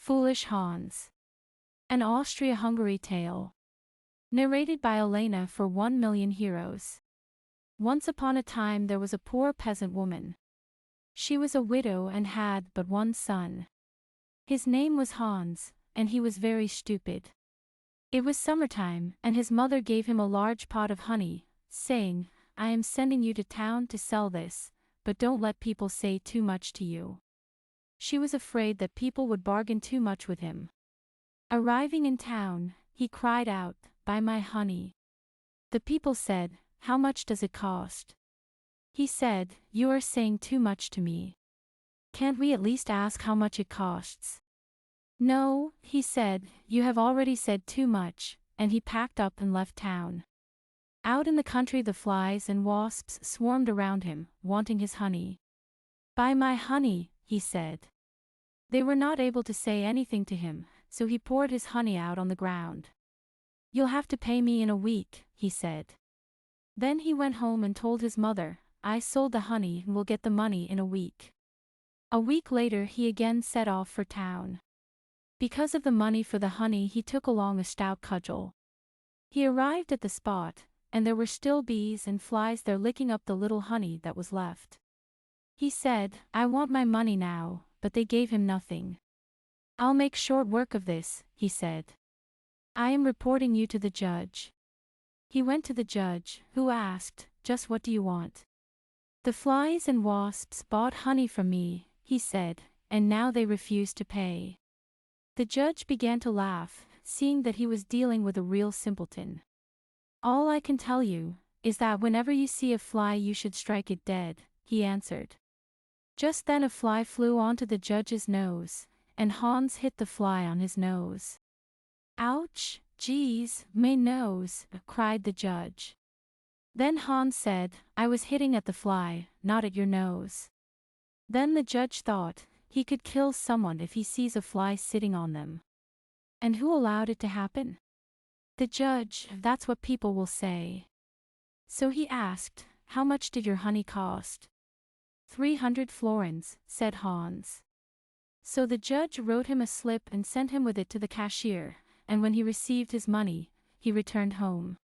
Foolish Hans. An Austria-Hungary tale. Narrated by Elena for 1,000,000 heroes. Once upon a time there was a poor peasant woman. She was a widow and had but one son. His name was Hans, and he was very stupid. It was summertime, and his mother gave him a large pot of honey, saying, "I am sending you to town to sell this, but don't let people say too much to you." She was afraid that people would bargain too much with him. Arriving in town, he cried out, "Buy my honey." The people said, "How much does it cost?" He said, "You are saying too much to me. Can't we at least ask how much it costs?" "No," he said, "you have already said too much," and he packed up and left town. Out in the country the flies and wasps swarmed around him, wanting his honey. "Buy my honey," he said. They were not able to say anything to him, so he poured his honey out on the ground. "You'll have to pay me in a week," he said. Then he went home and told his mother, "I sold the honey and will get the money in a week." A week later he again set off for town. Because of the money for the honey he took along a stout cudgel. He arrived at the spot, and there were still bees and flies there licking up the little honey that was left. He said, "I want my money now," but they gave him nothing. "I'll make short work of this," he said. "I am reporting you to the judge." He went to the judge, who asked, "Just what do you want?" "The flies and wasps bought honey from me," he said, "and now they refuse to pay." The judge began to laugh, seeing that he was dealing with a real simpleton. "All I can tell you is that whenever you see a fly you should strike it dead," he answered. Just then a fly flew onto the judge's nose, and Hans hit the fly on his nose. "Ouch, geez, my nose," cried the judge. Then Hans said, "I was hitting at the fly, not at your nose." Then the judge thought, he could kill someone if he sees a fly sitting on them. And who allowed it to happen? The judge, that's what people will say. So he asked, "How much did your honey cost?" 300 florins, said Hans. So the judge wrote him a slip and sent him with it to the cashier, and when he received his money, he returned home.